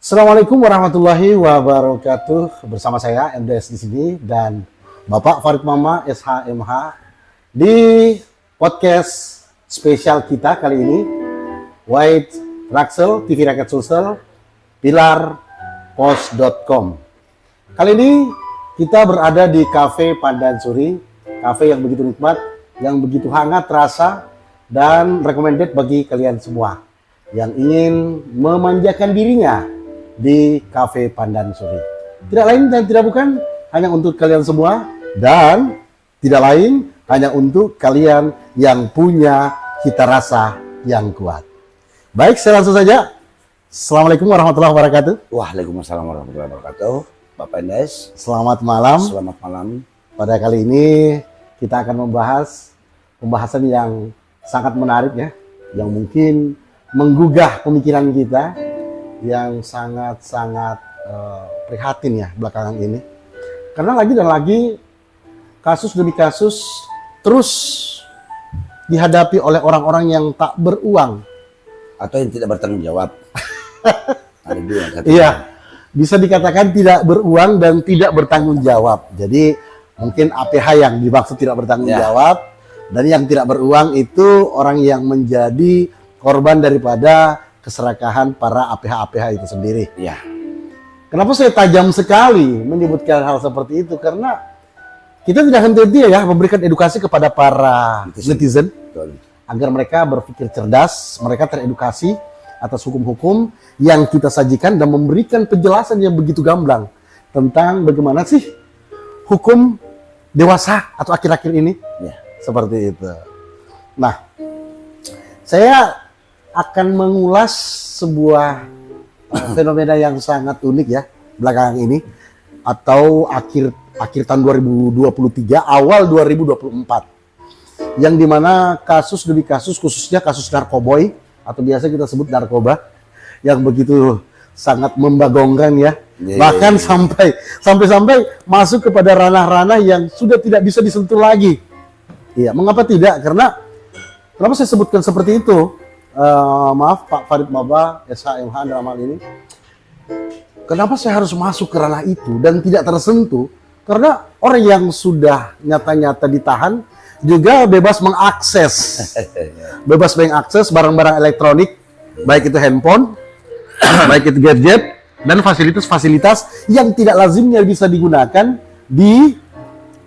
Assalamualaikum warahmatullahi wabarakatuh. Bersama saya MDS di sini dan Bapak Farid Mama SHMH di podcast spesial kita kali ini, White Raksel TV Rakyat Sulsel Pilar Pos.com. Kali ini kita berada di Cafe Pandan Suri, cafe yang begitu nikmat, yang begitu hangat rasa dan recommended bagi kalian semua yang ingin memanjakan dirinya di Cafe Pandan Suri. Tidak lain dan tidak bukan hanya untuk kalian semua dan tidak lain hanya untuk kalian yang punya cita rasa yang kuat. Baik, saya langsung saja. Assalamualaikum warahmatullahi wabarakatuh. Waalaikumsalam warahmatullahi wabarakatuh. Bapak Endes. Selamat malam. Selamat malam. Pada kali ini kita akan membahas pembahasan yang sangat menarik ya, yang mungkin menggugah pemikiran kita, yang sangat-sangat prihatin ya belakangan ini. Karena lagi dan lagi kasus demi kasus terus dihadapi oleh orang-orang yang tak beruang Atau yang tidak bertanggung jawab. Ada dua katanya. Iya, bisa dikatakan tidak beruang dan tidak bertanggung jawab. Jadi mungkin APH yang dimaksud tidak bertanggung jawab, dan yang tidak beruang itu orang yang menjadi korban daripada keserakahan para APH-APH itu sendiri. Ya. Kenapa saya tajam sekali menyebutkan hal seperti itu? Karena kita tidak henti-henti ya memberikan edukasi kepada para netizen Betul. agar mereka berpikir cerdas, mereka teredukasi atas hukum-hukum yang kita sajikan dan memberikan penjelasan yang begitu gamblang tentang bagaimana sih hukum dewasa atau akhir-akhir ini. Ya. Seperti itu. Nah, saya akan mengulas sebuah fenomena yang sangat unik ya belakangan ini, atau akhir tahun 2023 awal 2024, yang dimana kasus demi kasus, khususnya kasus narkoboy atau biasa kita sebut narkoba, yang begitu sangat membagongkan ya. Bahkan sampai masuk kepada ranah-ranah yang sudah tidak bisa disentuh lagi. Iya, mengapa tidak? Karena kenapa saya sebutkan seperti itu? Maaf Pak Farid Maba SHMH dalam hal ini. Kenapa saya harus masuk ke ranah itu dan tidak tersentuh? Karena orang yang sudah nyata-nyata ditahan juga bebas mengakses barang-barang elektronik, baik itu handphone, baik itu gadget, dan fasilitas-fasilitas yang tidak lazimnya bisa digunakan di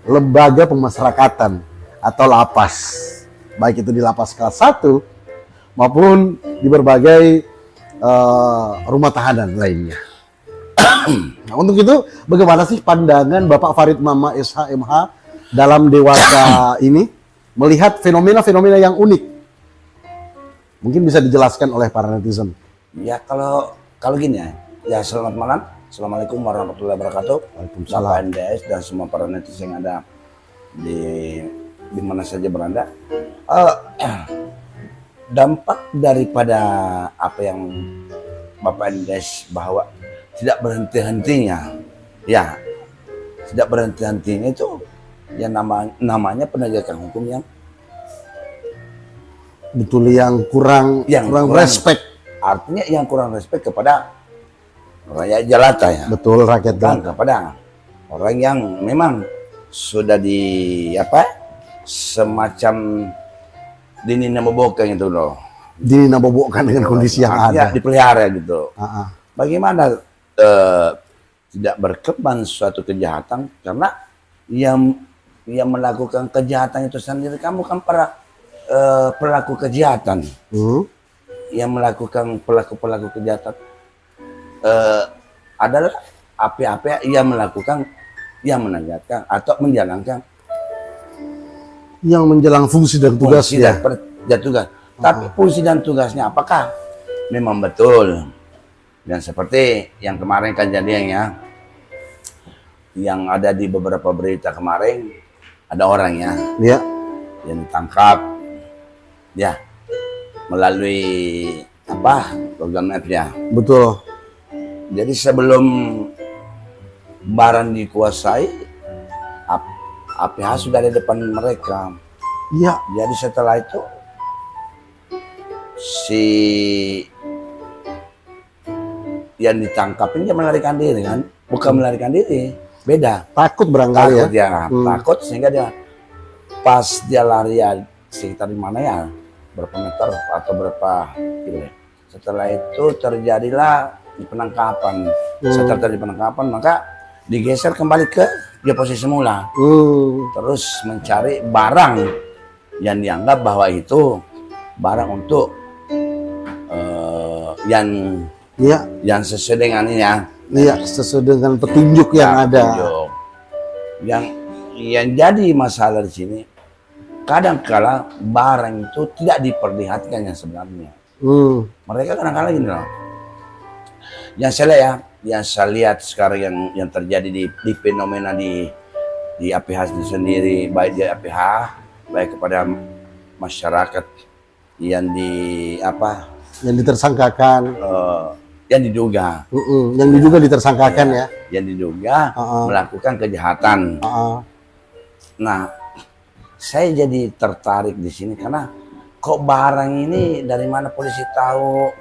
lembaga pemasyarakatan atau lapas, baik itu di lapas kelas 1 maupun di berbagai rumah tahanan lainnya. Nah, untuk itu bagaimana sih pandangan Bapak Farid Mama SHMH dalam dewasa ini melihat fenomena-fenomena yang unik? Mungkin bisa dijelaskan oleh para netizen. Ya, kalau gini ya, selamat malam. Assalamualaikum warahmatullahi wabarakatuh. Waalaikumsalam. Bapak Endes dan semua para netizen yang ada di mana saja berada. Dampak daripada apa yang Bapak Endes bahwa tidak berhenti-hentinya, ya, tidak berhenti-hentinya itu ya namanya penegakan hukum yang Betul, yang kurang respect. Artinya yang kurang respect kepada rakyat jelata ya. Betul, rakyat Dan jelata. kepada orang yang memang sudah semacam dininabobokan itu loh. Dinabobokkan dengan kondisi yang Artinya ada. dipelihara gitu. Bagaimana tidak berkembang suatu kejahatan karena yang melakukan kejahatan itu sendiri, kamu kan para pelaku kejahatan. Yang melakukan pelaku kejahatan adalah apa-apa yang melakukan, yang menegakkan atau menjalankan yang menjelang fungsi dan tugasnya. Tapi fungsi dan tugasnya apakah memang betul? Dan seperti yang kemarin kejadiannya, yang ada di beberapa berita kemarin, ada orang ya yang ditangkap ya melalui program F ya. Betul. Jadi sebelum barang dikuasai, APH sudah di depan mereka. Iya. Jadi setelah itu si yang ditangkap ini dia melarikan diri kan, bukan melarikan diri, beda. Takut barangkali Takut ya. dia, takut sehingga dia pas dia lari ya sekitar di mana ya, berapa meter atau berapa kilo. Setelah itu terjadilah penangkapan. Setelah terjadi penangkapan maka digeser kembali ke dia posisi semula. Terus mencari barang yang dianggap bahwa itu barang untuk yang sesuai dengan ini ya. Iya, sesuai dengan petunjuk yang ada. Petunjuk. Yang jadi masalah di sini kadang-kala barang itu tidak diperlihatkan yang sebenarnya. Mereka kadang-kala gini loh. Yang saya lihat sekarang yang terjadi di fenomena di APH itu sendiri, baik di APH, baik kepada masyarakat yang yang ditersangkakan, yang diduga, yang diduga ditersangkakan ya, yang diduga melakukan kejahatan. Nah, saya jadi tertarik di sini karena kok barang ini dari mana polisi tahu?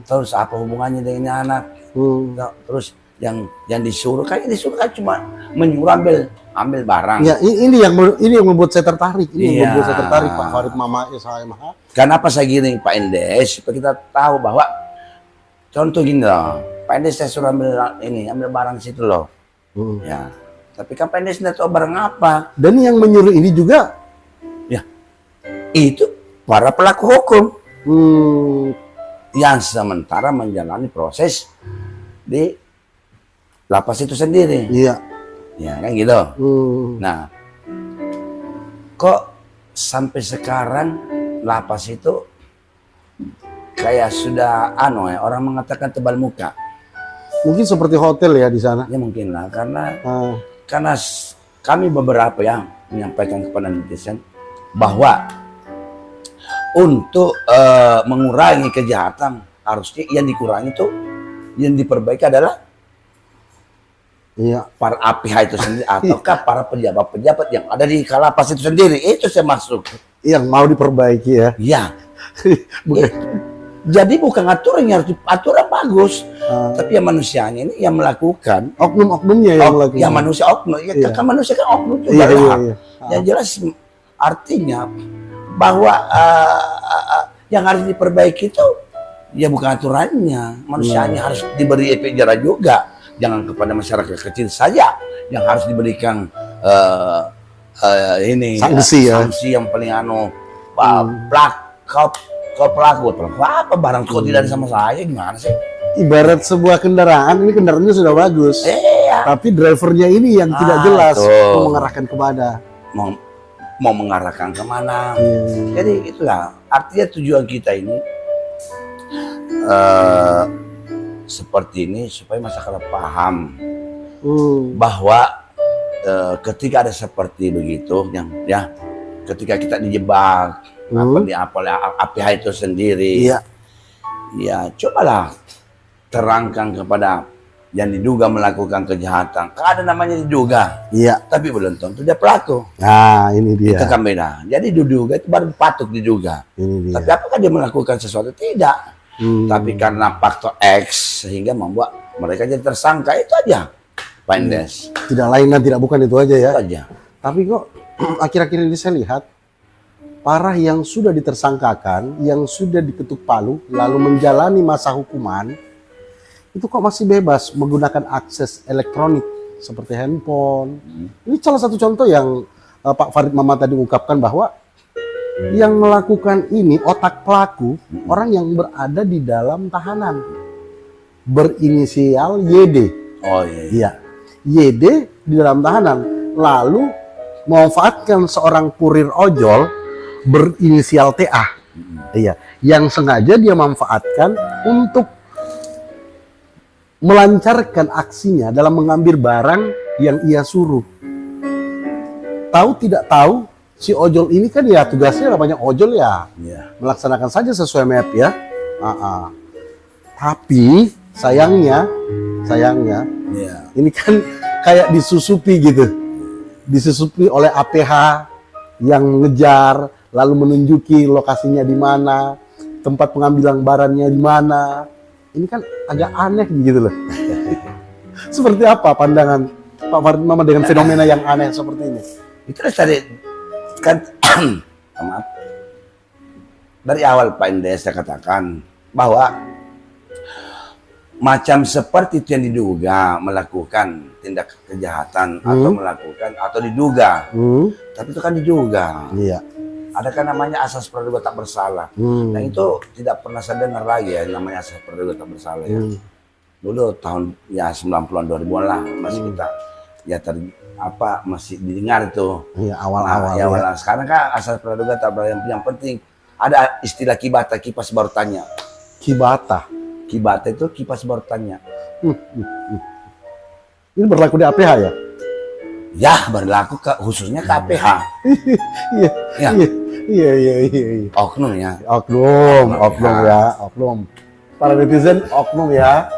Terus apa hubungannya dengan anak? Terus yang disuruh kan cuma menyuruh ambil barang. Ya, ini yang membuat saya tertarik. Ini yang membuat saya tertarik, Pak Farid Mama SHMH. Kenapa saya gini Pak Endes? Supaya kita tahu bahwa contoh gini loh, Pak Endes saya suruh ambil barang situ loh. Ya, tapi kan Pak Endes tidak tahu barang apa. Dan yang menyuruh ini juga, ya, itu para pelaku hukum. Yang sementara menjalani proses di lapas itu sendiri. Iya. Ya kan gitu. Nah, kok sampai sekarang lapas itu kayak sudah orang mengatakan tebal muka. Mungkin seperti hotel ya di sana. Ya mungkin lah karena kami beberapa yang menyampaikan kepada netizen bahwa untuk mengurangi kejahatan harusnya yang dikurangi itu, yang diperbaiki adalah para APH itu sendiri ataukah para pejabat-pejabat yang ada di kalapas itu sendiri. Itu saya maksud. Yang mau diperbaiki ya. Iya. Jadi bukan aturan yang harus aturan bagus, tapi yang manusianya ini yang melakukan, oknum-oknumnya yang melakukan. Yang manusia oknum, kan manusia kan oknum juga lah. Yang jelas artinya bahwa yang harus diperbaiki itu ya bukan aturannya, manusianya harus diberi penjara juga. Jangan kepada masyarakat kecil saja yang harus diberikan sanksi yang paling pelaku apa barang kok tidak ada sama saya, gimana sih? Ibarat sebuah kendaraan, ini kendaraannya sudah bagus, tapi drivernya ini yang tidak jelas mau mengarahkan kemana, mau mengarahkan kemana. Jadi itulah artinya tujuan kita ini seperti ini supaya masyarakat paham bahwa ketika ada seperti begitu ketika kita dijebak di APH itu sendiri, ya cobalah terangkan kepada yang diduga melakukan kejahatan. Kan ada namanya diduga, tapi belum tentu dia pelaku. Nah, ini dia. Itu kan beda. Jadi diduga itu baru patut diduga. Tapi apakah dia melakukan sesuatu? Tidak. Tapi karena faktor X sehingga membuat mereka jadi tersangka, itu aja, Pak Endes. Tidak lain dan tidak bukan itu aja ya. Itu aja. Tapi kok akhir-akhir ini saya lihat para yang sudah ditersangkakan, yang sudah diketuk palu, lalu menjalani masa hukuman, itu kok masih bebas menggunakan akses elektronik seperti handphone. Ini salah satu contoh yang Pak Farid Mama tadi ungkapkan bahwa yang melakukan ini otak pelaku orang yang berada di dalam tahanan berinisial YD. Oh iya. YD di dalam tahanan lalu memanfaatkan seorang kurir ojol berinisial TA. Yang sengaja dia manfaatkan untuk melancarkan aksinya dalam mengambil barang yang ia suruh. Tahu tidak tahu si ojol ini kan ya tugasnya banyak ojol ya, melaksanakan saja sesuai map ya. Tapi sayangnya ini kan kayak disusupi gitu, disusupi oleh APH yang ngejar lalu menunjuki lokasinya di mana, tempat pengambilan barangnya di mana. ini kan agak aneh gitu loh. Seperti apa pandangan Pak Farid Mamat dengan fenomena yang aneh seperti ini? Itu tadi kan maaf. Dari awal Pak Indes saya katakan bahwa macam seperti itu yang diduga melakukan tindak kejahatan atau melakukan atau diduga, tapi itu kan diduga. Iya. Ada kan namanya asas praduga tak bersalah. Nah itu tidak pernah saya dengar lagi ya namanya asas praduga tak bersalah ya. Dulu tahun ya 90-an 2000-an lah masih kita ya masih didengar itu. Iya, awal-awal. Ya, awal. Sekarang kan asas praduga tak bersalah yang penting ada istilah kibata, kipas baru tanya. Kibata. Kibata itu kipas baru tanya. Ini berlaku di APH ya? Ya berlaku khususnya ke APH. Iya. Ya. Iya. Oknum ya. Oknum ya, oknum. Para netizen oknum ya.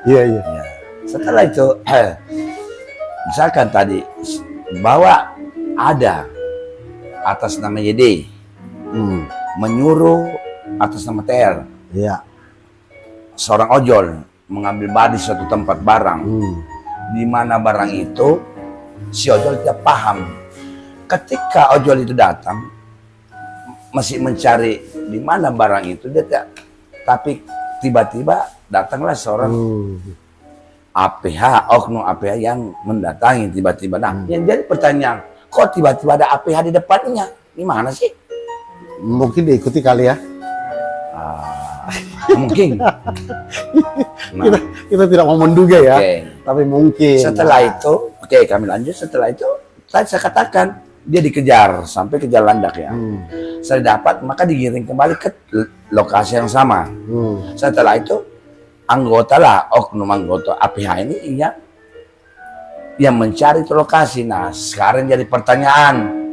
Iya. Ya. Setelah itu, misalkan tadi bahwa ada atas nama YD menyuruh atas nama TL, Iya. seorang ojol mengambil bar di suatu tempat barang, di mana barang itu si ojol tidak paham. Ketika ojol itu datang, masih mencari di mana barang itu dia tidak, tapi tiba-tiba datanglah seorang APH, oknum APH yang mendatangi tiba-tiba. Nah, yang jadi pertanyaan, kok tiba-tiba ada APH di depannya? Gimana sih? Mungkin diikuti kali ya. Mungkin. Nah, Kita tidak mau menduga ya, oke. tapi mungkin. Setelah itu, oke kami lanjut. Setelah itu, tadi saya katakan dia dikejar sampai ke Jalan Landak ya. Saya dapat, maka digiring kembali ke lokasi yang sama. Setelah itu, anggota lah, oknum anggota APH ini yang mencari itu lokasi. Nah, sekarang jadi pertanyaan,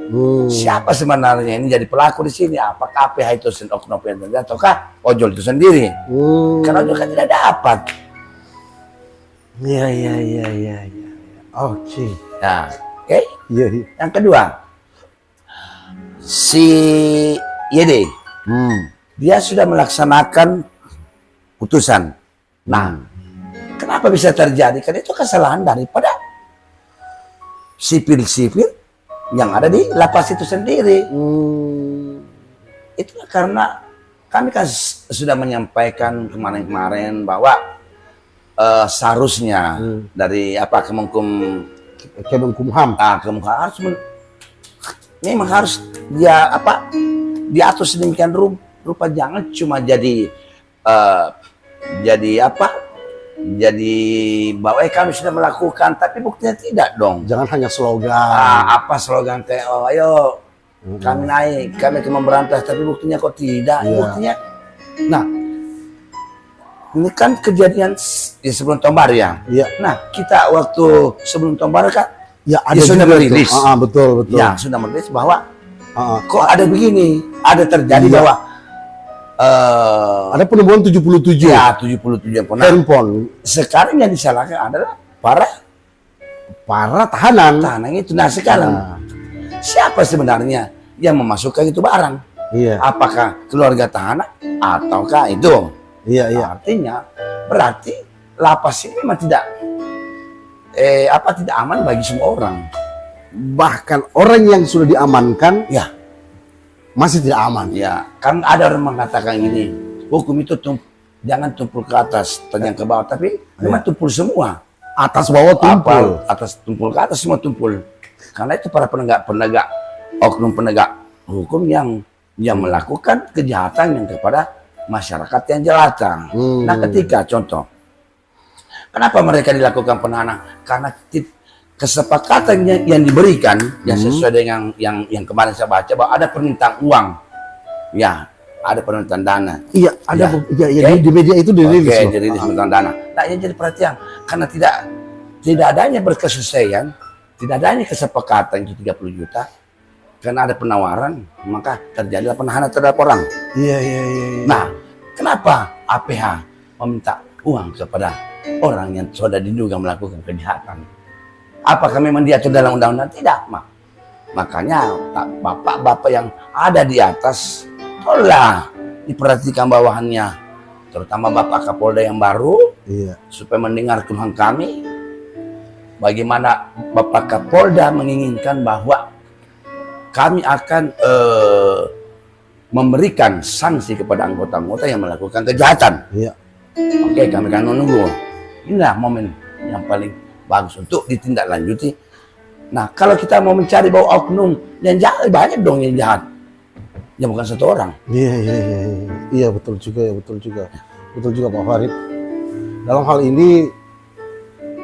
siapa sebenarnya ini jadi pelaku di sini? Apakah APH itu oknum yang ataukah ojol itu sendiri? Karena ojol kan tidak dapat. Iya. Oke. Nah, oke. Iya. Yang kedua, si YD, dia sudah melaksanakan putusan. Nah, kenapa bisa terjadi? Karena itu kesalahan daripada sipil-sipil yang ada di lapas itu sendiri. Itu karena kami kan sudah menyampaikan kemarin-kemarin bahwa seharusnya dari Kemenkumham. Kemenkumham memang harus dia diatur sedemikian rupa, jangan cuma jadi bahwa kami sudah melakukan tapi buktinya tidak dong. Jangan hanya slogan. Slogan kayak ayo kami naik, kami akan memberantas, tapi buktinya kok tidak. Buktinya, nah ini kan kejadian sebelum tahun baru ya. Iya. Nah kita waktu sebelum tahun baru kan Ya, ada sudah merilis. Betul. Ya sudah merilis bahwa kok ada begini, ada terjadi bahwa ada penemuan 77. Ya 77 handphone. Sekarang yang disalahkan adalah para tahanan. itu. Nah sekarang siapa sebenarnya yang memasukkan itu barang? Iya. Apakah keluarga tahanan ataukah itu? Iya. Artinya berarti lapas ini memang tidak aman bagi semua orang. Bahkan orang yang sudah diamankan Ya masih tidak aman. ya, kan ada orang mengatakan ini, hukum itu jangan tumpul ke atas, tajam ke bawah, tapi memang tumpul semua. Atas bawah tumpul. Atas tumpul ke atas semua tumpul. Karena itu para penegak oknum penegak hukum yang melakukan kejahatan yang kepada masyarakat yang jelata. Nah, ketika contoh, kenapa mereka dilakukan penahanan? Karena kesepakatan yang diberikan yang sesuai dengan yang kemarin saya baca bahwa ada permintaan uang, ya ada permintaan dana. Iya, ada di media itu dirilis. Dirilis permintaan dana. Nah, yang jadi perhatian karena tidak adanya berkesesuaian, tidak adanya kesepakatan itu 30 juta. Karena ada penawaran, maka terjadilah penahanan terhadap orang. Iya. Nah, kenapa APH meminta uang kepada orang yang sudah diduga melakukan kejahatan? Apakah memang diatur dalam undang-undang? Tidak, makanya bapak-bapak yang ada di atas, tolonglah diperhatikan bawahannya. terutama Bapak Kapolda yang baru, Iya. supaya mendengar keluhan kami. Bagaimana Bapak Kapolda menginginkan bahwa kami akan memberikan sanksi kepada anggota-anggota yang melakukan kejahatan. Iya. Oke, kami akan menunggu. Inilah momen yang paling bagus untuk ditindaklanjuti. Nah, kalau kita mau mencari bahwa oknum yang jahat, banyak dong yang jahat. Ya bukan satu orang. Iya, iya, iya, iya. Iya, betul juga ya, betul juga. Betul juga Pak Farid. Dalam hal ini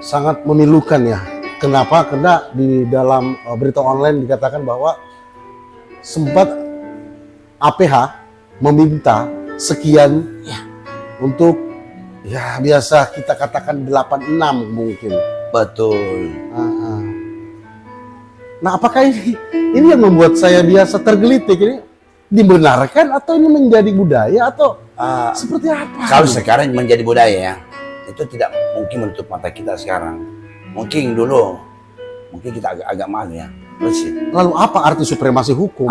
sangat memilukan ya. Kenapa? Karena di dalam berita online dikatakan bahwa sempat APH meminta sekian Ya. untuk ya biasa kita katakan 86 mungkin. Betul. Nah, apakah ini yang membuat saya biasa tergelitik ini dibenarkan atau ini menjadi budaya atau seperti apa? Kalau sekarang menjadi budaya ya, itu tidak mungkin menutup mata kita sekarang. Mungkin dulu, mungkin kita agak malu ya. Bersih. Lalu apa arti supremasi hukum?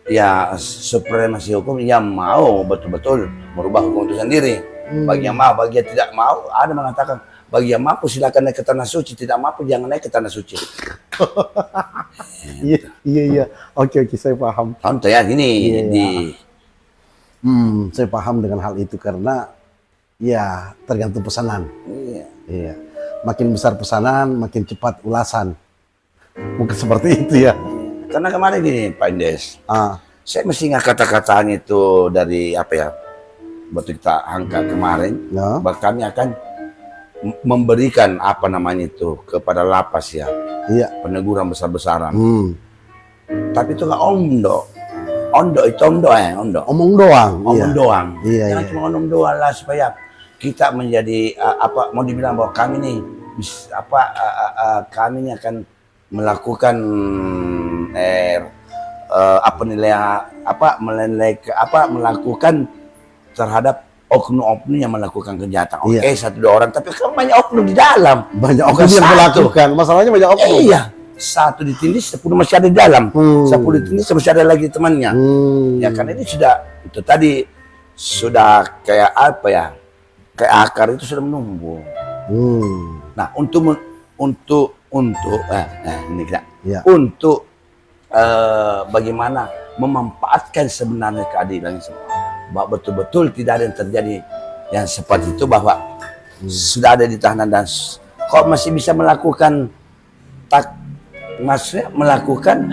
Ya supremasi hukum yang mau betul-betul merubah hukum itu sendiri. Bagi yang mau, bagi yang tidak mau, ada mengatakan bagi yang mampu silakan naik ke tanah suci, tidak mampu jangan naik ke tanah suci. Iya. Oke, saya paham. Contoh ya gini Iya. Saya paham dengan hal itu karena ya tergantung pesanan. Iya. Makin besar pesanan, makin cepat ulasan. Mungkin seperti itu ya. Karena kemarin gini Pak Indes, saya mesti ingat kata-katanya itu dari apa ya, waktu kita angkat kemarin, Ya. bahwa kami akan memberikan apa namanya itu kepada lapas ya, Iya. peneguran besar-besaran. Tapi itu nggak ondo itu ondo. Omong doang. Omong doang. Iya, Jangan iya. cuma omong doang lah supaya kita menjadi apa mau dibilang bahwa kami nih kami ini akan melakukan melakukan terhadap oknum-oknum yang melakukan kejahatan. Oke, Iya. 1-2 orang, tapi kan banyak oknum di dalam. Banyak Bukan oknum yang satu. melakukan. Masalahnya banyak oknum. Iya, 1 ditindih, 10 masih ada di dalam. 10 ditindih, masih ada lagi temannya. Ya karena ini sudah itu tadi sudah kayak apa ya? Kayak akar itu sudah menumbuh. Nah, ini kita. Ya. Untuk bagaimana memanfaatkan sebenarnya keadilan semua. Bahwa betul-betul tidak ada yang terjadi yang seperti itu, bahwa sudah ada di tahanan dan kok masih bisa melakukan maksudnya melakukan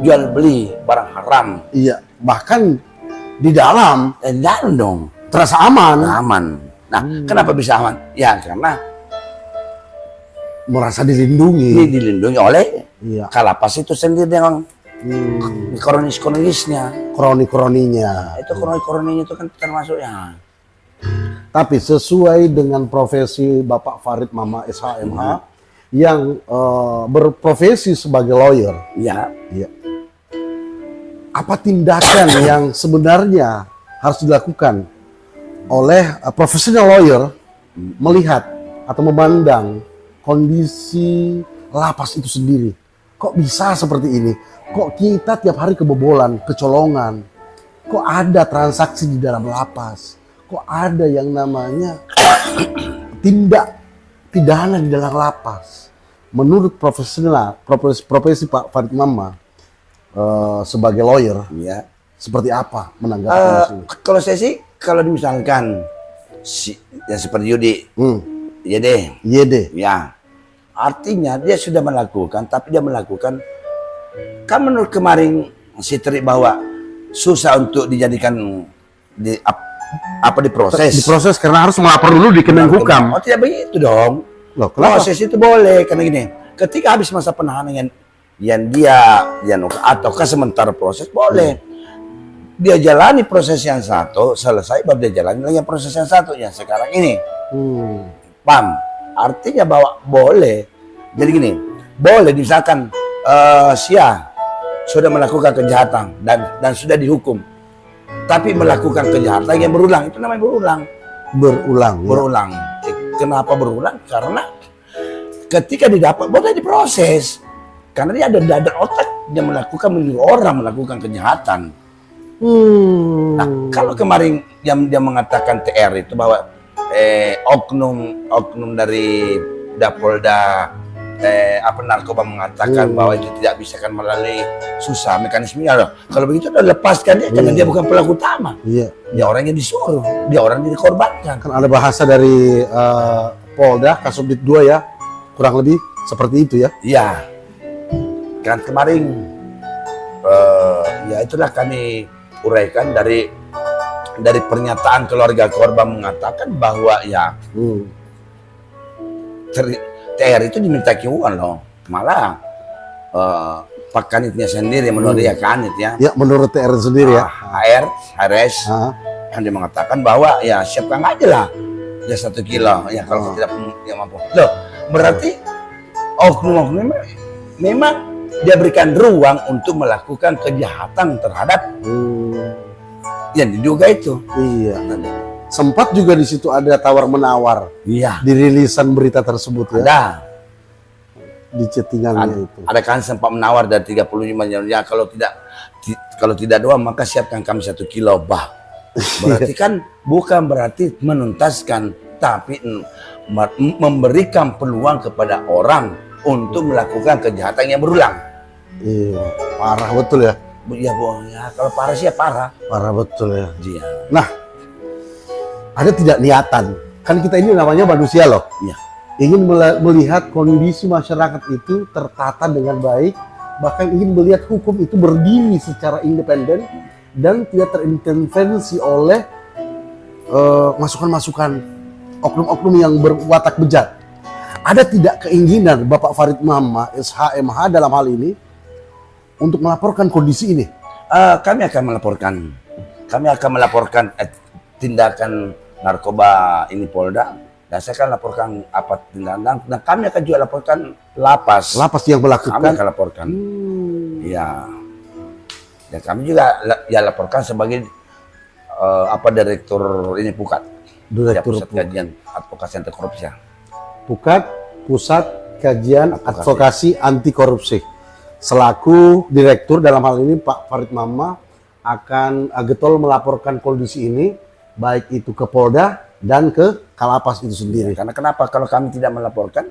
jual beli barang haram. Iya. Bahkan di dalam Dong terasa aman. aman. Nah, kenapa bisa aman? Ya karena Merasa dilindungi. ini dilindungi oleh Iya. Kalapas itu sendiri dengan kronis-kronisnya. Kroni-kroninya. Itu kroni-kroninya itu kan termasuk ya. Tapi sesuai dengan profesi Bapak Farid Mama SHMH yang berprofesi sebagai lawyer, Ya, ya. Apa tindakan yang sebenarnya harus dilakukan oleh profesional lawyer melihat atau memandang kondisi lapas itu sendiri? Kok bisa seperti ini? Kok kita tiap hari kebobolan, kecolongan? Kok ada transaksi di dalam lapas? Kok ada yang namanya tindak pidana di dalam lapas? Menurut profesi Pak Farid Mama sebagai lawyer, ya. seperti apa menanggapi ini? Kalau saya sih, kalau misalkan ya seperti Yudi, ya deh, Iya deh. ya. Artinya dia sudah melakukan, tapi dia melakukan. Kan menurut kemarin si Tri bahwa susah untuk dijadikan diproses. Diproses karena harus melapor dulu di Kemenhukam. Oh tidak begitu dong. Loh, kenapa? Proses itu boleh karena gini. Ketika habis masa penahanan yang dia ataukah sementara proses boleh. Dia jalani proses yang satu, selesai baru dia jalani lagi proses yang satu yang sekarang ini. Paham? Artinya bahwa boleh. Jadi gini, boleh misalkan Sia sudah melakukan kejahatan dan sudah dihukum. Tapi melakukan kejahatan yang berulang, itu namanya berulang. Berulang. Ya. Berulang. Kenapa berulang? Karena ketika didapat boleh diproses. Karena dia ada otak yang menyuruh orang melakukan kejahatan. Nah, kalau kemarin yang dia mengatakan TR itu bahwa oknum dari Polda narkoba mengatakan bahwa itu tidak bisa kan melalui susah mekanismenya loh. Kalau begitu udah lepaskan dia karena dia bukan pelaku utama. Iya. Dia orang yang disuruh, dia orang yang dikorbankan. Kan ada bahasa dari Polda Kasubdit 2 ya, kurang lebih seperti itu ya. Iya. Kan kemarin ya itulah kami uraikan dari pernyataan keluarga korban mengatakan bahwa ya TR itu diminta uang loh, malah Pak Kanitnya sendiri menurut dia Kanit ya. Ya menurut TR sendiri ya. HRS yang dia mengatakan bahwa ya siapkan aja lah ya 1 kilo ya kalau tidak mampu. Loh berarti oknum memang dia berikan ruang untuk melakukan kejahatan terhadap yang diduga itu. Iya. Sempat juga di situ ada tawar menawar. Iya. Di rilisan berita tersebut ya. Ada. Di chattingannya itu. Ada kan sempat menawar dari 35 ya kalau tidak doang maka siapkan kami 1 kilo bah. Berarti kan bukan berarti menuntaskan tapi memberikan peluang kepada orang untuk melakukan kejahatan yang berulang. Iya, parah betul ya. Ya, kalau parah sih ya parah. Parah betul ya. Iya. Nah, ada tidak niatan. Kan kita ini namanya manusia loh. Iya. Ingin melihat kondisi masyarakat itu tertata dengan baik, bahkan ingin melihat hukum itu berdiri secara independen dan tidak terintervensi oleh masukan-masukan oknum-oknum yang berwatak bejat. Ada tidak keinginan Bapak Farid Mama, SHMH dalam hal ini untuk melaporkan kondisi ini? Kami akan melaporkan tindakan narkoba ini Polda. Dan saya akan laporkan apa tindakan. Dan kami akan juga laporkan lapas. Lapas yang melakukan. Kami akan laporkan. Iya. Dan kami juga laporkan sebagai direktur ini Pukat. Direktur Pusat Kajian Advokasi Anti Korupsi. Pukat, Pusat Kajian Advokasi Anti Korupsi. Selaku direktur dalam hal ini Pak Farid Mama akan getol melaporkan kondisi ini baik itu ke Polda dan ke Kalapas itu sendiri. Ya, karena kenapa kalau kami tidak melaporkan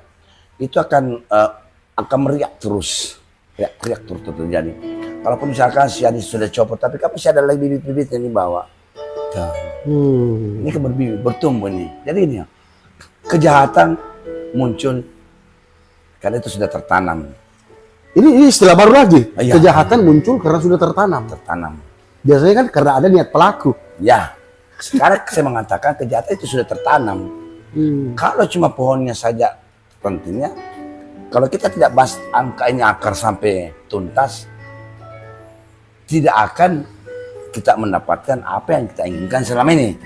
itu akan meriak terus, teriak terus terjadi. Kalaupun misalkan si Adi sudah copot, tapi kan masih ada lagi bibit-bibit yang dibawa. Ini kan bertumbuh nih. Jadi ini ya, kejahatan muncul karena itu sudah tertanam. Ini istilah baru lagi. Iya. Kejahatan muncul karena sudah tertanam. Biasanya kan karena ada niat pelaku. Ya. Sekarang saya mengatakan kejahatan itu sudah tertanam. Kalau cuma pohonnya saja pentingnya, kalau kita tidak bahas angkanya akar sampai tuntas, tidak akan kita mendapatkan apa yang kita inginkan selama ini.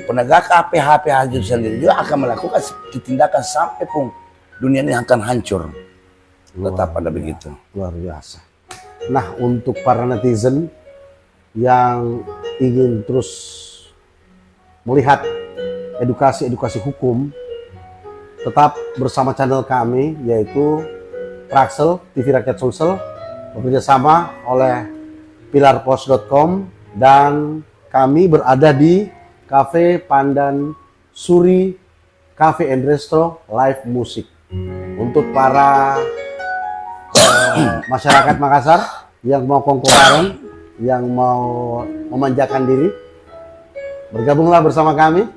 Penegak PH itu sendiri juga akan melakukan tindakan sampai pun dunia ini akan hancur. Tetap ada begitu. Luar biasa. Nah, untuk para netizen yang ingin terus melihat edukasi hukum, tetap bersama channel kami yaitu Praxel TV Rakyat Sulsel, bekerja sama oleh pilarpos.com, dan kami berada di Cafe Pandan Suri Cafe and Resto Live Musik. Untuk para masyarakat Makassar yang mau kongko bareng, yang mau memanjakan diri, bergabunglah bersama kami.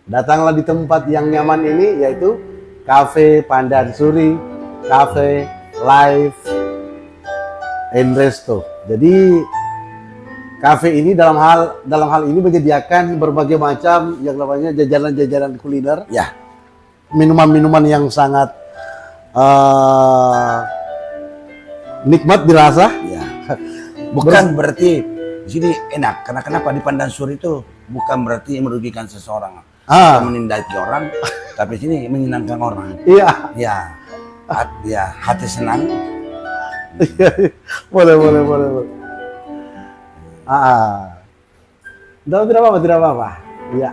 Datanglah di tempat yang nyaman ini, yaitu Cafe Pandan Suri Cafe Live and Resto. Jadi kafe ini dalam hal ini menyediakan berbagai macam yang namanya jajanan-jajanan kuliner, Ya. minuman-minuman yang sangat nikmat dirasa. Ya. Bukan berarti di sini enak, karena kenapa di Pandan Suri itu bukan berarti merugikan seseorang atau menindaki orang, tapi sini menyenangkan orang. Iya. Ya, hati senang. boleh. Tidak apa-apa. Iya.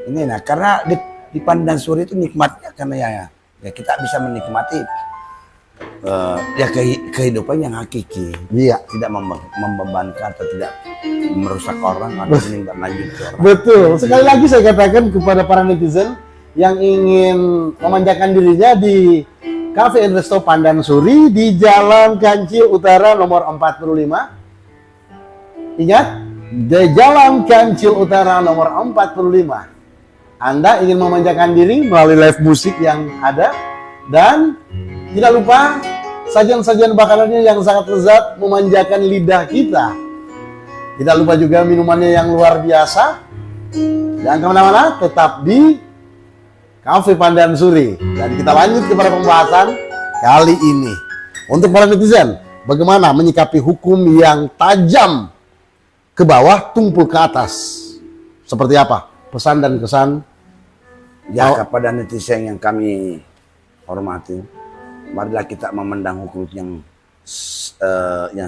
Ini enak karena di Pandan Suri itu nikmatnya karena ya kita bisa menikmati ya kehidupan yang hakiki, Iya. tidak membebankan atau tidak merusak orang atau meninggal lanjut ke orang. Betul. Sekali lagi saya katakan kepada para netizen yang ingin memanjakan dirinya di Cafe and Resto Pandan Suri di Jalan Kancil Utara nomor 45. Ingat, di Jalan Kancil Utara nomor 45. Anda ingin memanjakan diri melalui live musik yang ada, dan tidak lupa sajian-sajian makanannya yang sangat lezat memanjakan lidah kita. Tidak lupa juga minumannya yang luar biasa. Jangan kemana-mana, tetap di Cafe Pandan Suri. Dan kita lanjut kepada pembahasan kali ini. Untuk para netizen, bagaimana menyikapi hukum yang tajam ke bawah, tumpul ke atas? Seperti apa pesan dan kesan? Ya, kepada netizen yang kami hormati, marilah kita memandang hukum yang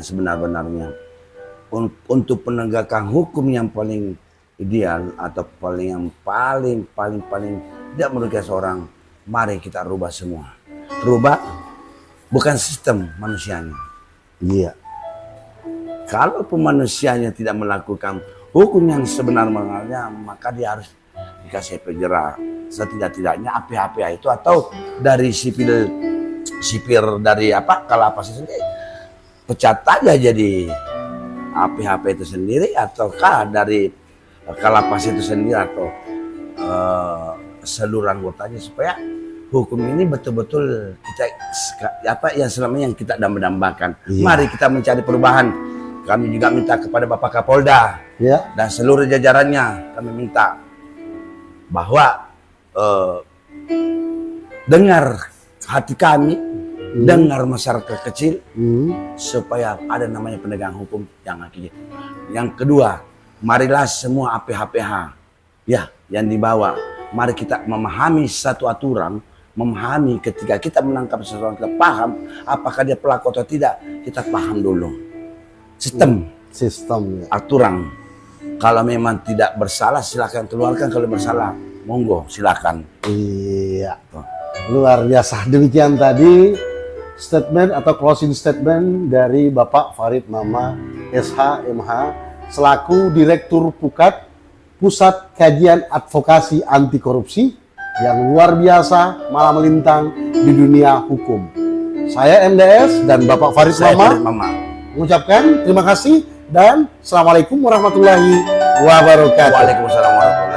sebenar-benarnya. Untuk penegakan hukum yang paling ideal atau paling tidak merugikan seorang, mari kita rubah semua. Rubah bukan sistem manusianya. Iya. Kalau manusianya tidak melakukan hukum yang sebenar-benarnya, maka dia harus dikasih efek jerah. Setidak-tidaknya APH itu, atau dari sipir dari kalapas itu sendiri, pecat aja jadi APH itu sendiri, ataukah dari kalapas itu sendiri, atau seluruh anggotanya, supaya hukum ini betul-betul kita yang selama yang kita dambakan. Iya. Mari kita mencari perubahan. Kami juga minta kepada Bapak Kapolda, Ya. dan seluruh jajarannya, kami minta bahwa dengar hati kami, dengar masyarakat kecil, supaya ada namanya penegakan hukum yang hakiki. Yang kedua, marilah semua APH ya yang dibawa, mari kita memahami satu aturan, memahami ketika kita menangkap seseorang, kita paham apakah dia pelaku atau tidak, kita paham dulu sistem, aturan. Kalau memang tidak bersalah silakan keluarkan, kalau bersalah monggo silakan. Iya, luar biasa. Demikian tadi statement atau closing statement dari Bapak Farid Mama SH MH selaku Direktur Pukat, Pusat Kajian Advokasi Anti Korupsi, yang luar biasa malah melintang di dunia hukum. Saya MDS dan Bapak Farid Mama mengucapkan terima kasih dan Assalamualaikum warahmatullahi wabarakatuh. Waalaikumsalam warahmatullahi wabarakatuh.